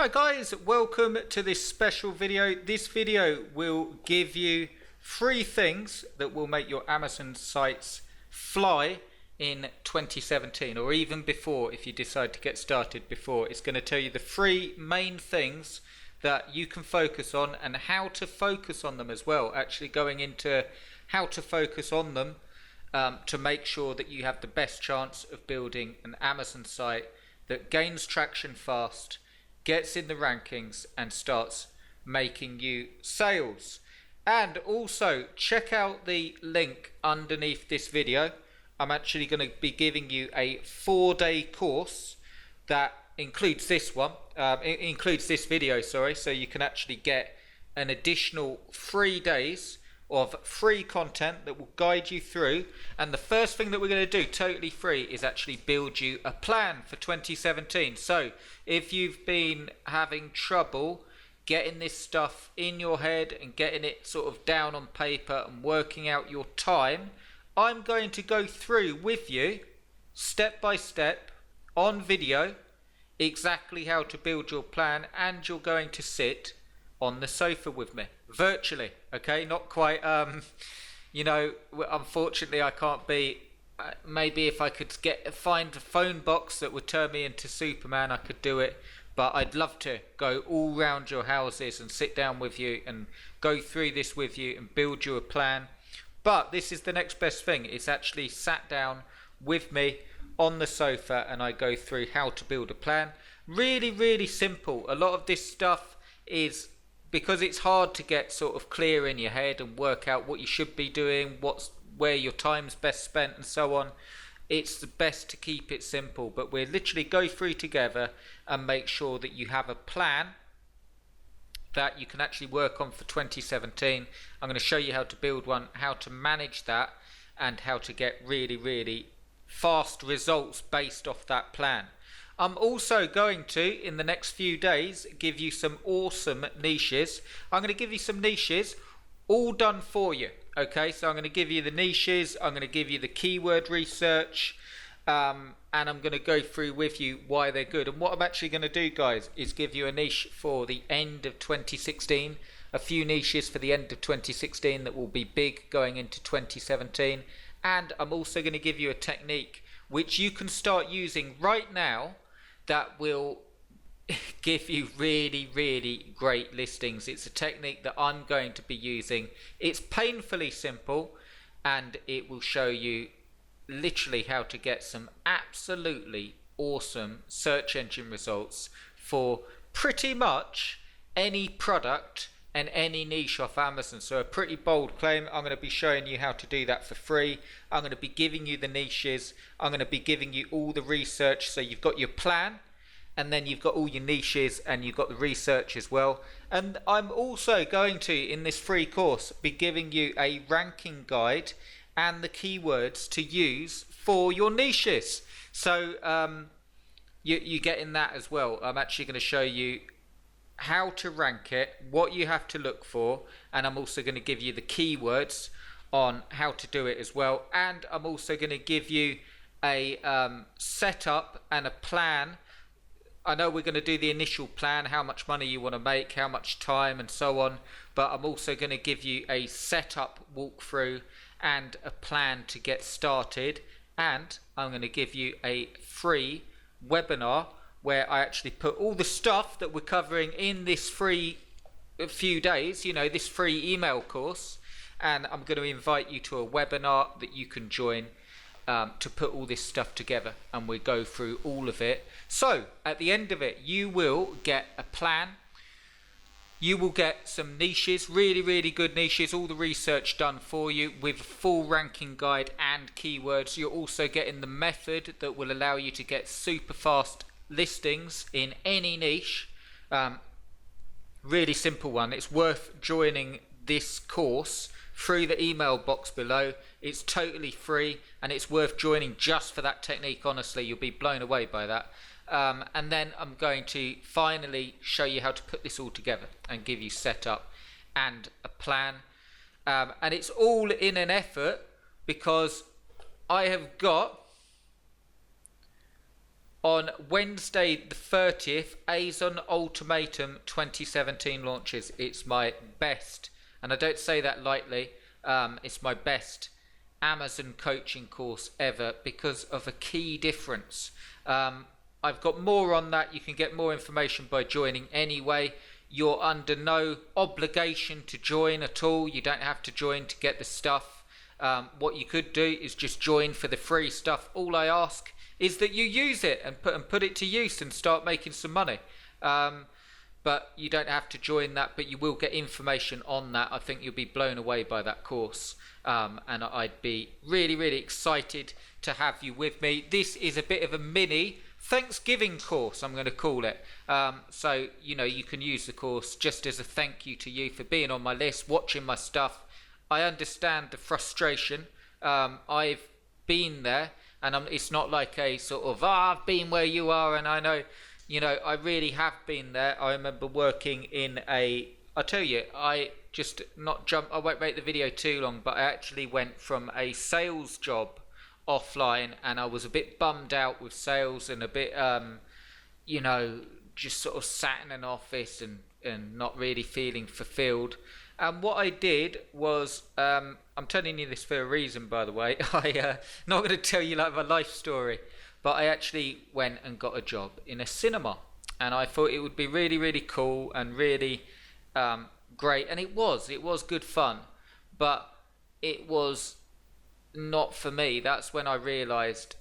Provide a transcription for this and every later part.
Hi guys, welcome to this special video. This video will give you 3 things that will make your Amazon sites fly in 2017 or even before. If you decide to get started before, it's going to tell you the 3 main things that you can focus on and how to focus on them as well, actually going into how to focus on them to make sure that you have the best chance of building an Amazon site that gains traction fast, gets in the rankings and starts making you sales. And also check out the link underneath this video. I'm actually going to be giving you a 4-day course that includes this one, includes this video, sorry, so you can actually get an additional 3 days of free content that will guide you through. And the first thing that we're going to do totally free is actually build you a plan for 2017. So if you've been having trouble getting this stuff in your head and getting it sort of down on paper and working out your time, I'm going to go through with you step by step on video exactly how to build your plan, and you're going to sit on the sofa with me virtually, okay? Not quite you know, unfortunately I can't be maybe if I could find a phone box that would turn me into Superman, I could do it, but I'd love to go all round your houses and sit down with you and go through this with you and build you a plan. But this is the next best thing. It's actually sat down with me on the sofa and I go through how to build a plan. Really simple. A lot of this stuff is because it's hard to get sort of clear in your head and work out what you should be doing, where your time's best spent and so on. It's the best to keep it simple, but we'll literally go through together and make sure that you have a plan that you can actually work on for 2017. I'm going to show you how to build one, how to manage that, and how to get really fast results based off that plan. I'm also going to, in the next few days, give you some awesome niches. I'm going to give you some niches all done for you. Okay, so I'm going to give you the niches, I'm going to give you the keyword research, and I'm going to go through with you why they're good. And what I'm actually going to do, guys, is give you a niche for the end of 2016, a few niches for the end of 2016 that will be big going into 2017. And I'm also going to give you a technique which you can start using right now that will give you really great listings. It's a technique that I'm going to be using. It's painfully simple and it will show you literally how to get some absolutely awesome search engine results for pretty much any product and any niche off Amazon. So a pretty bold claim. I'm going to be showing you how to do that for free. I'm going to be giving you the niches. I'm going to be giving you all the research. So you've got your plan, and then you've got all your niches, and you've got the research as well. And I'm also going to, in this free course, be giving you a ranking guide and the keywords to use for your niches. So you're getting that as well. I'm actually going to show you how to rank it, what you have to look for, and I'm also going to give you the keywords on how to do it as well. And I'm also going to give you a setup and a plan. I know we're going to do the initial plan, how much money you want to make, how much time and so on, but I'm also going to give you a setup walkthrough and a plan to get started. And I'm going to give you a free webinar where I actually put all the stuff that we're covering in this free few days, you know, this free email course, and I'm going to invite you to a webinar that you can join to put all this stuff together, and we go through all of it. So at the end of it, you will get a plan, you will get some niches, really good niches, all the research done for you with a full ranking guide and keywords. You're also getting the method that will allow you to get super fast listings in any niche. Really simple one. It's worth joining this course through the email box below. It's totally free and it's worth joining just for that technique. Honestly, you'll be blown away by that. And then I'm going to finally show you how to put this all together and give you setup and a plan. And it's all in an effort because I have got On Wednesday the 30th, Azon Ultimatum 2017 launches. It's my best, and I don't say that lightly, it's my best Amazon coaching course ever because of a key difference. I've got more on that. You can get more information by joining anyway. You're under no obligation to join at all. You don't have to join to get the stuff. What you could do is just join for the free stuff. All I ask is that you use it and put it to use and start making some money. But you don't have to join that, but you will get information on that. I think you'll be blown away by that course. And I'd be really, really excited to have you with me. This is a bit of a mini Thanksgiving course, I'm going to call it. So, you can use the course just as a thank you to you for being on my list, watching my stuff. I understand the frustration. I've been there, and it's not like a sort of, I've been where you are, and I know, I really have been there. I remember working in I won't make the video too long, but I actually went from a sales job offline, and I was a bit bummed out with sales and a bit, just sort of sat in an office and not really feeling fulfilled. And what I did was, I'm telling you this for a reason, by the way. Not going to tell you like my life story, but I actually went and got a job in a cinema, and I thought it would be really, really cool and really great, and it was good fun, but it was not for me. That's when I realized,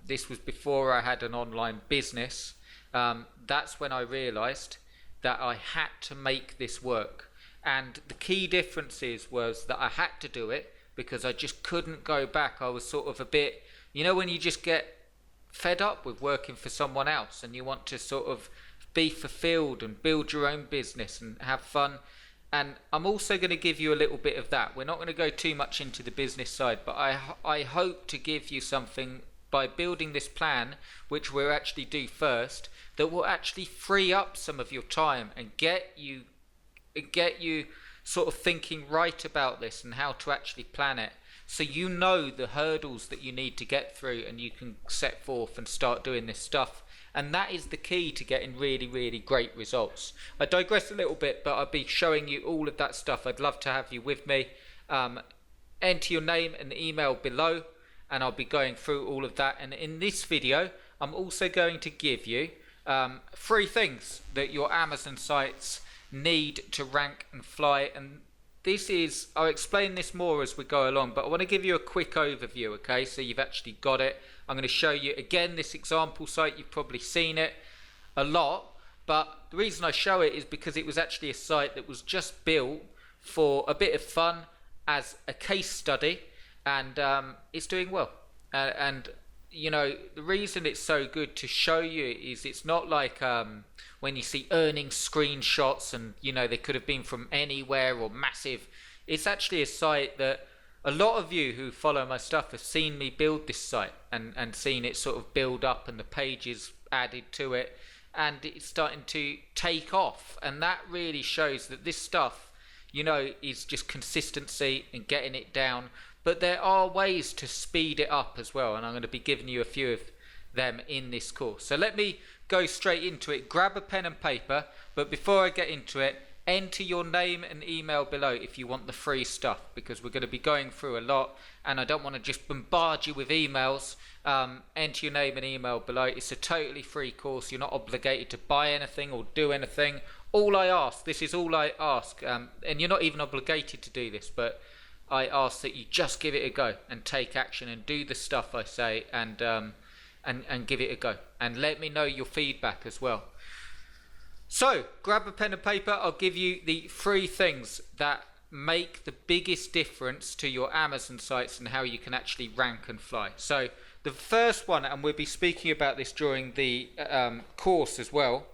this was before I had an online business. That's when I realized that I had to make this work. And the key difference was that I had to do it because I just couldn't go back. I was sort of a bit, when you just get fed up with working for someone else and you want to sort of be fulfilled and build your own business and have fun. And I'm also going to give you a little bit of that. We're not going to go too much into the business side, but I hope to give you something by building this plan, which we'll actually do first, that will actually free up some of your time and get you sort of thinking right about this and how to actually plan it, so the hurdles that you need to get through, and you can set forth and start doing this stuff. And that is the key to getting really, really great results. I digress a little bit, but I'll be showing you all of that stuff. I'd love to have you with me. Enter your name and email below, and I'll be going through all of that. And in this video, I'm also going to give you 3 things that your Amazon sites need to rank and fly. And I'll explain this more as we go along, but I want to give you a quick overview, okay, so you've actually got it. I'm going to show you again this example site. You've probably seen it a lot, but the reason I show it is because it was actually a site that was just built for a bit of fun as a case study, and it's doing well. And the reason it's so good to show you is it's not like when you see earnings screenshots and they could have been from anywhere or massive. It's actually a site that a lot of you who follow my stuff have seen me build this site and seen it sort of build up and the pages added to it, and it's starting to take off. And that really shows that this stuff is just consistency and getting it down. But there are ways to speed it up as well, and I'm going to be giving you a few of them in this course. So let me go straight into it. Grab a pen and paper, but before I get into it, enter your name and email below if you want the free stuff, because we're going to be going through a lot and I don't want to just bombard you with emails. Enter your name and email below. It's a totally free course. You're not obligated to buy anything or do anything. This is all I ask, and you're not even obligated to do this, but I ask that you just give it a go and take action and do the stuff I say, and give it a go, and let me know your feedback as well. So grab a pen and paper. I'll give you the 3 things that make the biggest difference to your Amazon sites and how you can actually rank and fly. So the first one, and we'll be speaking about this during the course as well,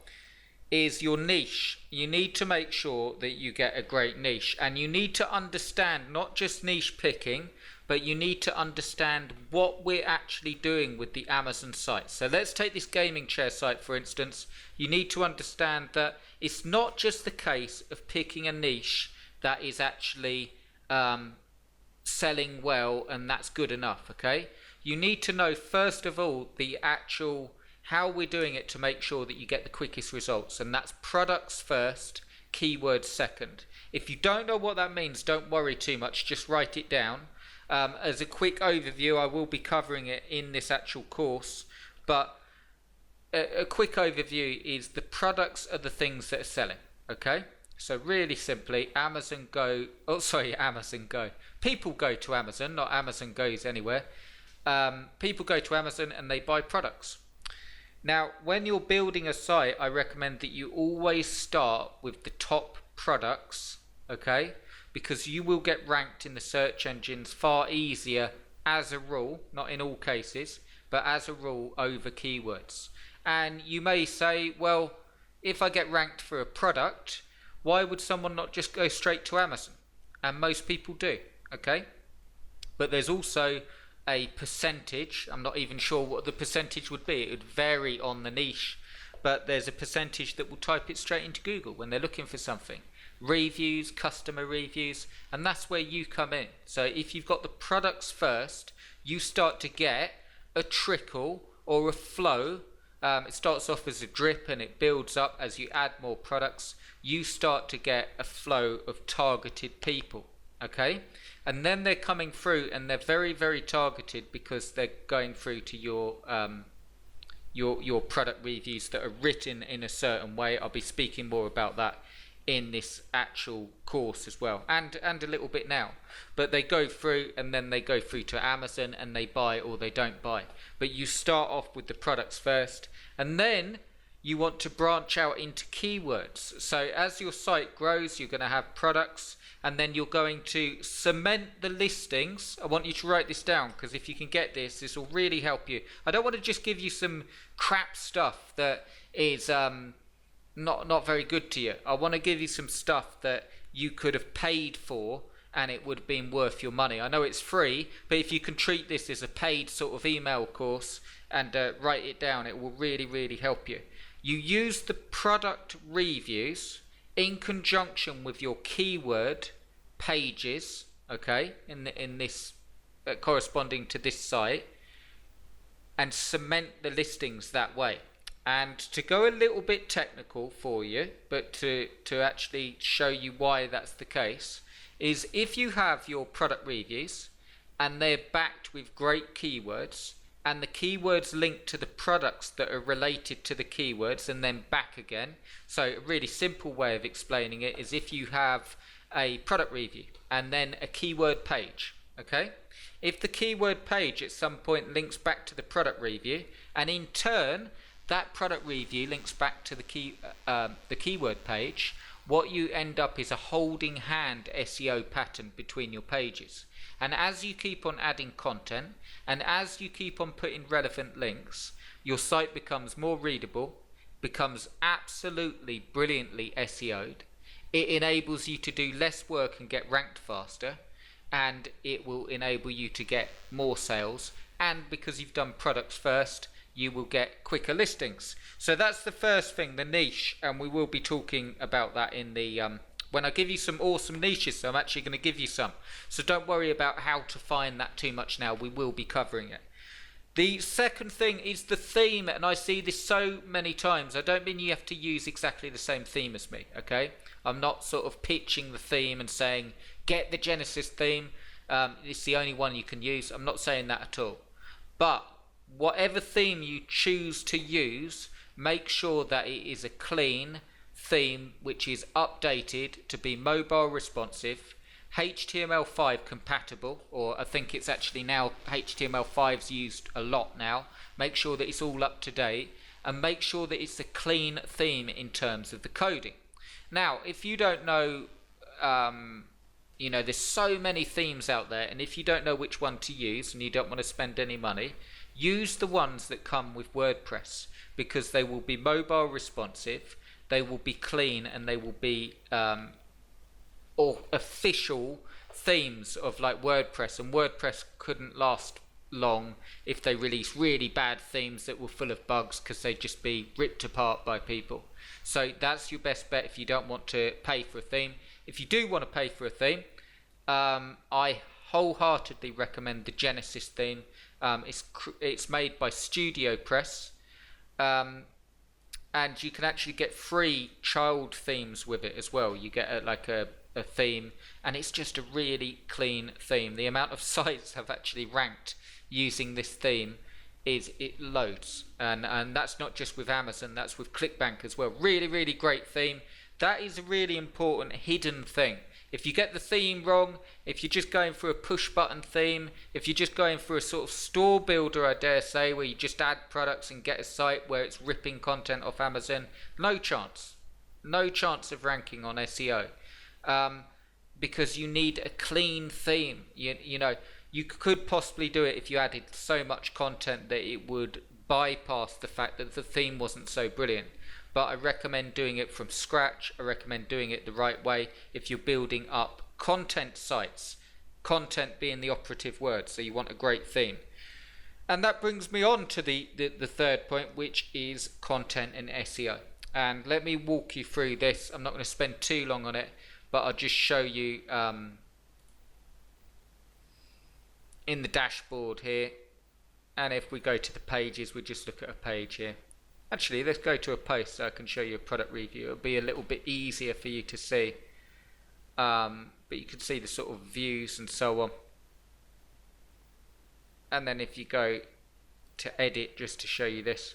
is your niche. You need to make sure that you get a great niche, and you need to understand not just niche picking, but you need to understand what we're actually doing with the Amazon site. So let's take this gaming chair site for instance. You need to understand that it's not just the case of picking a niche that is actually selling well and that's good enough, okay? You need to know first of all the actual how we're doing it to make sure that you get the quickest results, and that's products first, keywords second. If you don't know what that means, don't worry too much, just write it down. As a quick overview, I will be covering it in this actual course, but a quick overview is the products are the things that are selling, okay? So really simply, Amazon Go, Amazon Go. People go to Amazon, not Amazon goes anywhere. People go to Amazon and they buy products. Now, when you're building a site, I recommend that you always start with the top products, okay? Because you will get ranked in the search engines far easier as a rule, not in all cases, but as a rule over keywords. And you may say, well, if I get ranked for a product, why would someone not just go straight to Amazon? And most people do, okay? But there's also a percentage, I'm not even sure what the percentage would be, it would vary on the niche, but there's a percentage that will type it straight into Google when they're looking for something. Reviews, customer reviews, and that's where you come in. So if you've got the products first, you start to get a trickle or a flow. It starts off as a drip and it builds up as you add more products. You start to get a flow of targeted people, okay? And then they're coming through and they're very, very targeted because they're going through to your product reviews that are written in a certain way. I'll be speaking more about that in this actual course as well, and a little bit now. But they go through and then they go through to Amazon and they buy or they don't buy. But you start off with the products first, and then you want to branch out into keywords. So as your site grows, you're going to have products, and then you're going to cement the listings. I want you to write this down, because if you can get this, this will really help you. I don't want to just give you some crap stuff that is not very good to you. I want to give you some stuff that you could have paid for and it would have been worth your money. I know it's free, but if you can treat this as a paid sort of email course and write it down, it will really, really help you. You use the product reviews in conjunction with your keyword pages, okay, in this corresponding to this site, and cement the listings that way. And to go a little bit technical for you, but to actually show you why that's the case, is if you have your product reviews and they're backed with great keywords, and the keywords link to the products that are related to the keywords and then back again. So a really simple way of explaining it is if you have a product review and then a keyword page, okay? If the keyword page at some point links back to the product review, and in turn that product review links back to the keyword page, what you end up is a holding hand SEO pattern between your pages. And as you keep on adding content, and as you keep on putting relevant links, your site becomes more readable, becomes absolutely brilliantly SEO'd. It enables you to do less work and get ranked faster, and it will enable you to get more sales. And because you've done products first, you will get quicker listings. So that's the first thing, the niche, and we will be talking about that in the when I give you some awesome niches. So I'm actually going to give you some, so don't worry about how to find that too much now. We will be covering it. The second thing is the theme, and I see this so many times. I don't mean you have to use exactly the same theme as me, okay? I'm not sort of pitching the theme and saying get the Genesis theme, it's the only one you can use. I'm not saying that at all. But whatever theme you choose to use, make sure that it is a clean theme which is updated to be mobile responsive, HTML5 compatible, or I think it's actually now HTML5's used a lot now. Make sure that it's all up to date, and make sure that it's a clean theme in terms of the coding. Now, if you don't know, you know, there's so many themes out there, and if you don't know which one to use and you don't want to spend any money, use the ones that come with WordPress, because they will be mobile responsive, they will be clean, and they will be or official themes of like WordPress. And WordPress couldn't last long if they release really bad themes that were full of bugs, because they'd just be ripped apart by people. So that's your best bet if you don't want to pay for a theme. If you do want to pay for a theme, I wholeheartedly recommend the Genesis theme. It's made by Studio Press. and you can actually get free child themes with it as well. You get a theme, and it's just a really clean theme. The amount of sites have actually ranked using this theme is it loads, and that's not just with Amazon, that's with ClickBank as well. Really great theme. That is a really important hidden thing. If you get the theme wrong, if you're just going for a push button theme, if you're just going for a sort of store builder, I dare say, where you just add products and get a site where it's ripping content off Amazon, no chance of ranking on SEO, because you need a clean theme. You know, you could possibly do it if you added so much content that it would bypass the fact that the theme wasn't so brilliant. But I recommend doing it from scratch. I recommend doing it the right way if you're building up content sites, content being the operative word, so you want a great theme. And that brings me on to the third point, which is content and SEO. And let me walk you through this. I'm not going to spend too long on it, but I'll just show you in the dashboard here. And if we go to the pages, we just look at a page here. Actually, let's go to a post so I can show you a product review. It'll be a little bit easier for you to see. But you can see the sort of views and so on. And then if you go to edit, just to show you this.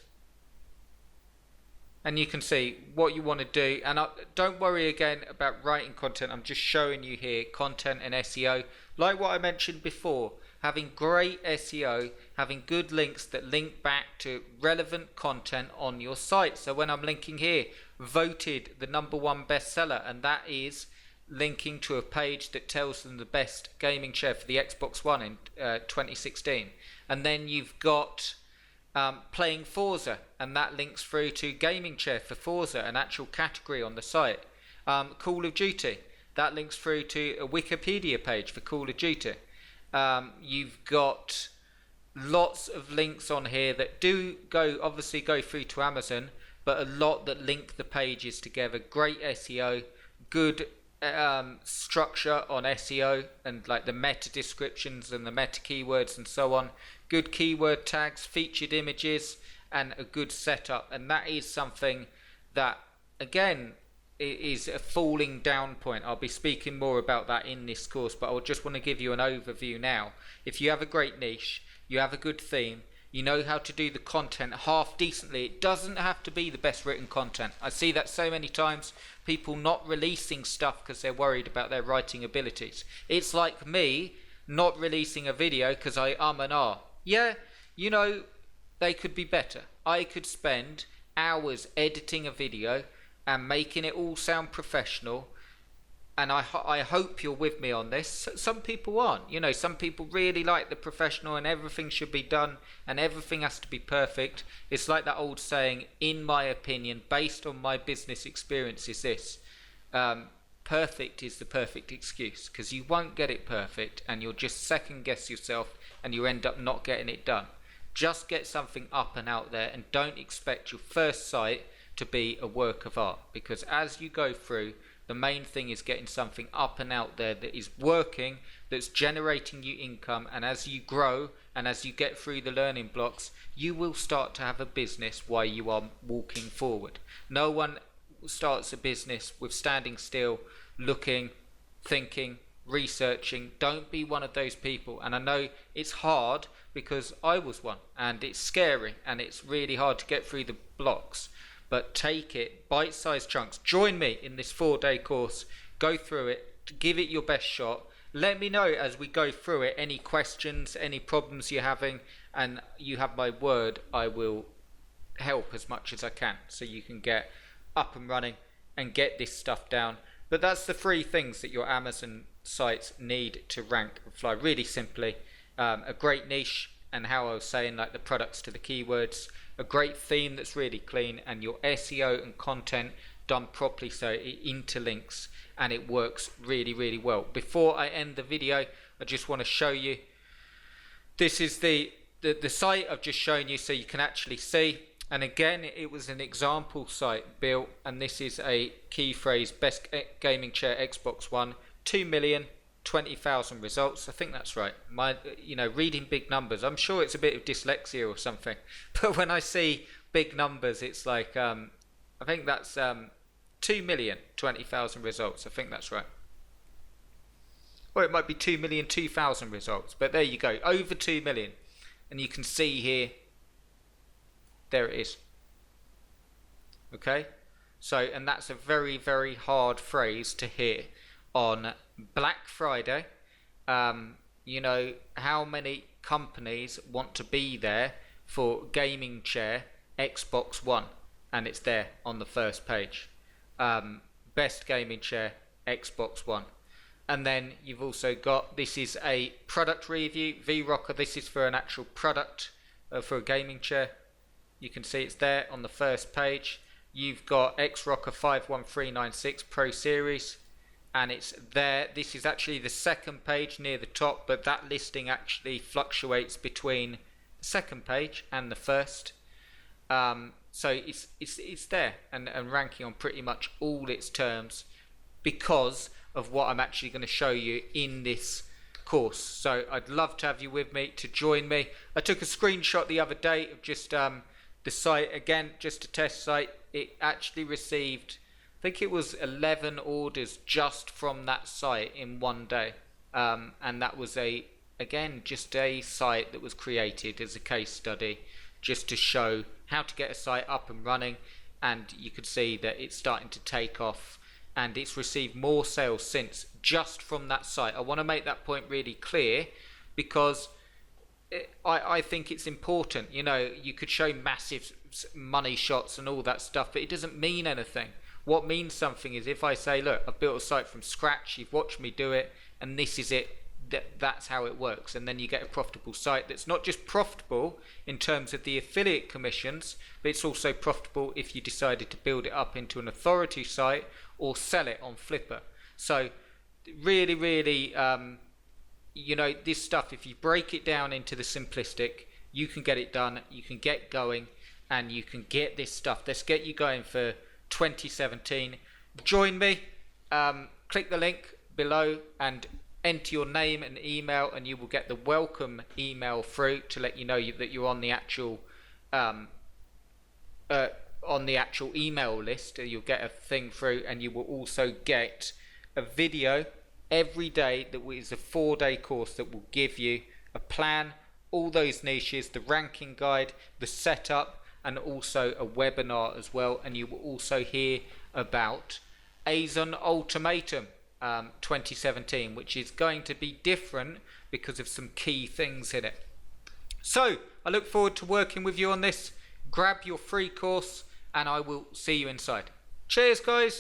And you can see what you want to do. And don't worry again about writing content. I'm just showing you here content and SEO. Like what I mentioned before, having great SEO, having good links that link back to relevant content on your site. So when I'm linking here, voted the #1 bestseller, and that is linking to a page that tells them the best gaming chair for the Xbox One in 2016. And then you've got playing Forza, and that links through to gaming chair for Forza, an actual category on the site. Call of Duty, that links through to a Wikipedia page for Call of Duty. You've got lots of links on here that do obviously go through to Amazon, but a lot that link the pages together. Great SEO, good structure on SEO, and like the meta descriptions and the meta keywords and so on. Good keyword tags, featured images, and a good setup. And that is something that, again, is a falling down point. I'll be speaking more about that in this course, but I just want to give you an overview now. If you have a great niche, you have a good theme, you know how to do the content half decently. It doesn't have to be the best written content. I see that so many times, people not releasing stuff because they're worried about their writing abilities. It's like me not releasing a video because I and ah. Yeah, you know, they could be better. I could spend hours editing a video and making it all sound professional, and I hope you're with me on this. Some people aren't. You know, some people really like the professional and everything should be done and everything has to be perfect. It's like that old saying, in my opinion, based on my business experience, is this. Perfect is the perfect excuse, because you won't get it perfect and you'll just second guess yourself and you end up not getting it done. Just get something up and out there, and don't expect your first site to be a work of art, because as you go through, the main thing is getting something up and out there that is working, that's generating you income, and as you grow and as you get through the learning blocks, you will start to have a business while you are walking forward. No one starts a business with standing still, looking, thinking, researching. Don't be one of those people. And I know it's hard because I was one, and it's scary and it's really hard to get through the blocks. But take it, bite-sized chunks. Join me in this 4-day course. Go through it, give it your best shot. Let me know as we go through it any questions, any problems you're having, and you have my word, I will help as much as I can so you can get up and running and get this stuff down. But that's the 3 things that your Amazon sites need to rank and fly. Really simply, a great niche, and how I was saying, like the products to the keywords, a great theme that's really clean, and your SEO and content done properly so it interlinks and it works really well. Before I end the video, I just want to show you, this is the site I've just shown you so you can actually see. And again, it was an example site built, and this is a key phrase, best gaming chair Xbox One, 2,020,000 results. I think that's right. Reading big numbers, I'm sure it's a bit of dyslexia or something. But when I see big numbers. It's like I think that's 2,020,000 results. I think that's right. Or it might be 2,002,000 results, but there you go, over 2 million. And you can see here, there it is. Okay, so, and that's a very, very hard phrase to hear on Black Friday. You know, how many companies want to be there for gaming chair Xbox One? And it's there on the first page. Best gaming chair Xbox One. And then you've also got, this is a product review, V-Rocker. This is for an actual product for a gaming chair. You can see it's there on the first page. You've got X-Rocker 51396 Pro Series, and it's there. This is actually the second page near the top, but that listing actually fluctuates between the second page and the first. So it's there and ranking on pretty much all its terms because of what I'm actually going to show you in this course. So I'd love to have you with me, to join me. I took a screenshot the other day of just the site, again, just a test site. It actually received, I think it was 11 orders just from that site in one day. And that was again, just a site that was created as a case study just to show how to get a site up and running. And you could see that it's starting to take off. And it's received more sales since, just from that site. I want to make that point really clear because I think it's important. You know, you could show massive money shots and all that stuff, but it doesn't mean anything. What means something is if I say, look, I've built a site from scratch, you've watched me do it, and this is it. That's how it works. And then you get a profitable site that's not just profitable in terms of the affiliate commissions, but it's also profitable if you decided to build it up into an authority site or sell it on Flipper. So really, really, you know, this stuff, if you break it down into the simplistic, you can get it done, you can get going, and you can get this stuff. Let's get you going for 2017. Join me, click the link below and enter your name and email, and you will get the welcome email through to let you know that you're on the actual email list. You'll get a thing through, and you will also get a video every day that is a 4-day course that will give you a plan, all those niches, the ranking guide, the setup, and also a webinar as well. And you will also hear about ASON Ultimatum 2017, which is going to be different because of some key things in it. So I look forward to working with you on this. Grab your free course and I will see you inside. Cheers, guys.